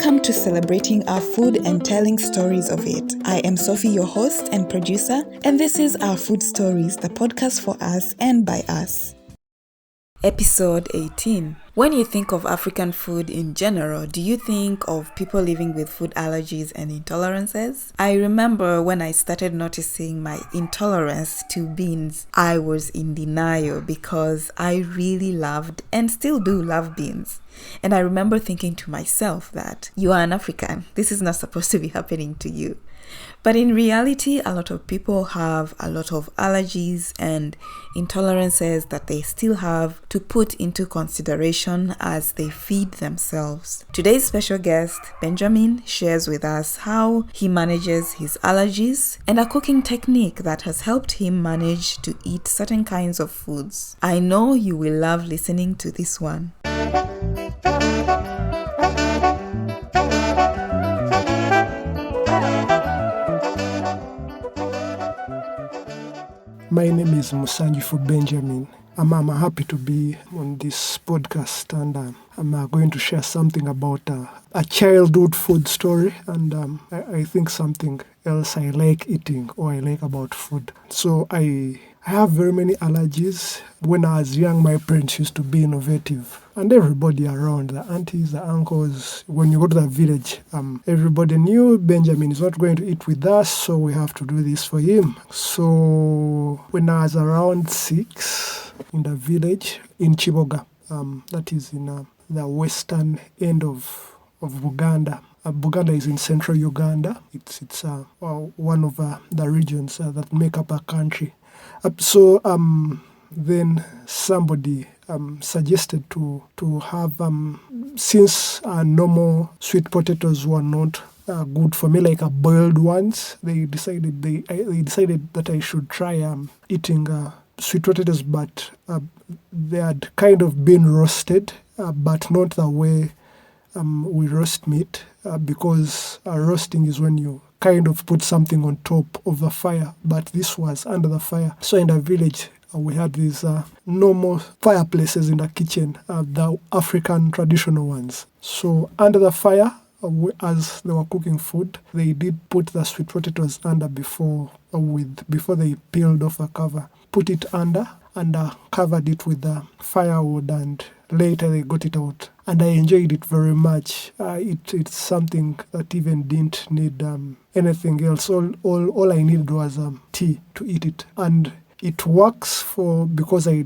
Welcome to Celebrating Our Food and Telling Stories of It. I am Sophie, your host and producer, and this is Our Food Stories, the podcast for us and by us. Episode 18. When you think of African food in general, do you think of people living with food allergies and intolerances? I remember when I started noticing my intolerance to beans, I was in denial because I really loved and still do love beans. And I remember thinking to myself that you are an African. This is not supposed to be happening to you. But in reality, a lot of people have a lot of allergies and intolerances that they still have to put into consideration as they feed themselves. Today's special guest, Benjamin, shares with us how he manages his allergies and a cooking technique that has helped him manage to eat certain kinds of foods. I know you will love listening to this one. My name is Musanjifu Benjamin. I'm happy to be on this podcast, and I'm going to share something about a childhood food story, and I think something else I like eating or I like about food. So I have very many allergies. When I was young, my parents used to be innovative. And everybody around, the aunties, the uncles, when you go to the village, everybody knew Benjamin is not going to eat with us, so we have to do this for him. So when I was around 6 in the village in Chiboga, that is in the western end of Uganda. Buganda is in central Uganda. It's one of the regions that make up a country. So then somebody suggested to have, since normal sweet potatoes were not good for me, like boiled ones, they decided that I should try eating sweet potatoes, but they had kind of been roasted, but not the way we roast meat, because roasting is when you kind of put something on top of the fire, but this was under the fire. So in the village, we had these normal fireplaces in the kitchen, the African traditional ones. So under the fire, as they were cooking food, they did put the sweet potatoes under before they peeled off the cover. Put it under and covered it with the firewood, and later they got it out. And I enjoyed it very much. It's something that even didn't need anything else. All I needed was tea to eat it. And it works because I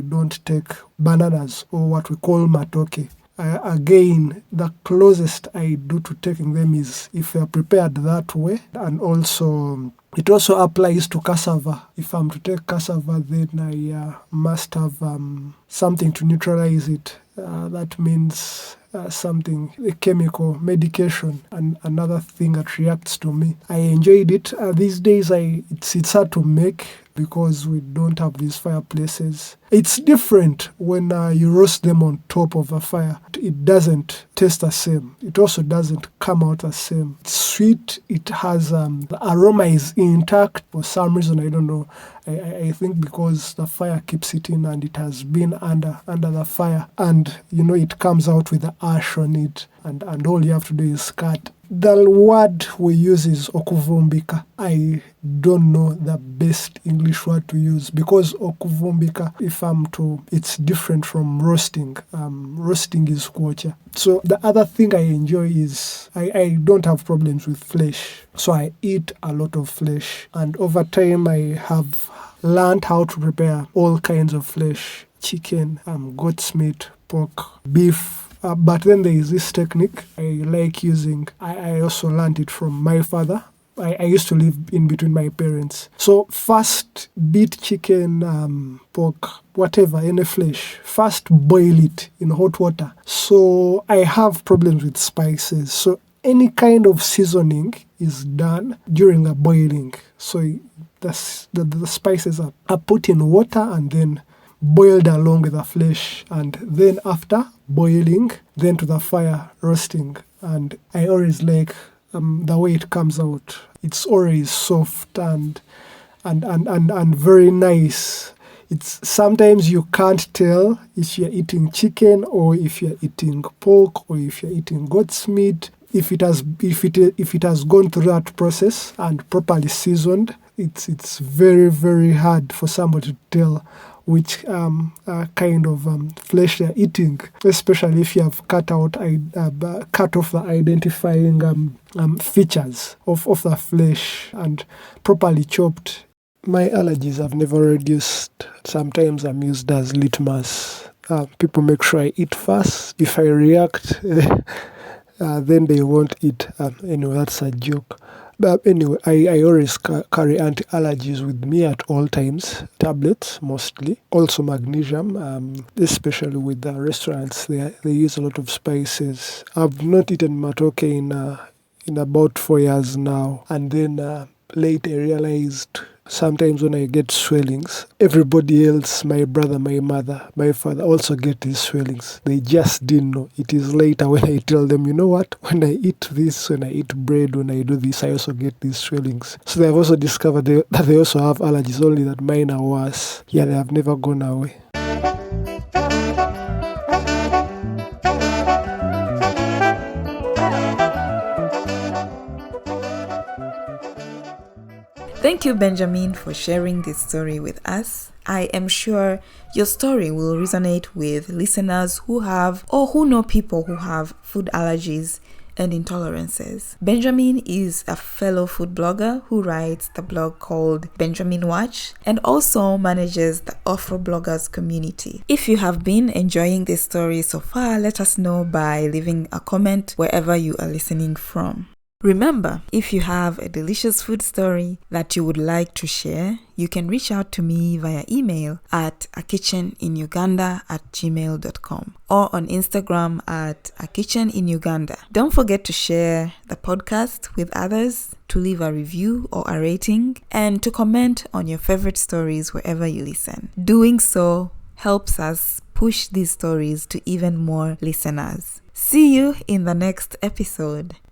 don't take bananas or what we call matoke. Again, the closest I do to taking them is if they are prepared that way. And also, it also applies to cassava. If I'm to take cassava, then I must have something to neutralize it. That means something, a chemical, medication, and another thing that reacts to me. I enjoyed it. These days, it's hard to make because we don't have these fireplaces. It's different when you roast them on top of a fire. It doesn't taste the same. It also doesn't come out the same. It's sweet. It has the aroma is intact for some reason. I don't know. I think because the fire keeps it in and it has been under the fire, and it comes out with the ash on it, and all you have to do is cut. The word we use is Okuvumbika. I don't know the best English word to use because Okuvumbika, it's different from roasting. Roasting is kwacha. So the other thing I enjoy is I don't have problems with flesh. So I eat a lot of flesh. And over time I have learned how to prepare all kinds of flesh. Chicken, goat's meat, pork, beef. But then there is this technique I like using. I also learned it from my father. I used to live in between my parents. So first beat chicken, pork, whatever, any flesh. First boil it in hot water. So I have problems with spices. So any kind of seasoning is done during a boiling. So the spices are put in water and then boiled along with the flesh, and then after boiling, then to the fire roasting. And I always like the way it comes out. It's always soft and very nice. It's sometimes you can't tell if you're eating chicken or if you're eating pork or if you're eating goat's meat. If it has gone through that process and properly seasoned, it's very, very hard for somebody to tell which kind of flesh they're eating, especially if you have cut off the identifying features of the flesh and properly chopped. My allergies have never reduced. Sometimes I'm used as litmus. People make sure I eat fast. If I react, then they won't eat. Anyway, that's a joke. But anyway, I always carry anti-allergies with me at all times. Tablets, mostly. Also magnesium, especially with the restaurants. They use a lot of spices. I've not eaten matoke in about 4 years now. And then late I realized sometimes when I get swellings, everybody else, my brother, my mother, my father also get these swellings. They just didn't know. It is later when I tell them, you know what, when I eat this, when I eat bread, when I do this, I also get these swellings. So they've also discovered that they also have allergies, only that mine are worse. Yeah, they have never gone away. Thank you, Benjamin, for sharing this story with us. I am sure your story will resonate with listeners who have or who know people who have food allergies and intolerances. Benjamin is a fellow food blogger who writes the blog called Benjamin Watch and also manages the Afro Bloggers community. If you have been enjoying this story so far, let us know by leaving a comment wherever you are listening from. Remember, if you have a delicious food story that you would like to share, you can reach out to me via email at akitcheninuganda@gmail.com or on Instagram at akitcheninuganda. Don't forget to share the podcast with others, to leave a review or a rating, and to comment on your favorite stories wherever you listen. Doing so helps us push these stories to even more listeners. See you in the next episode.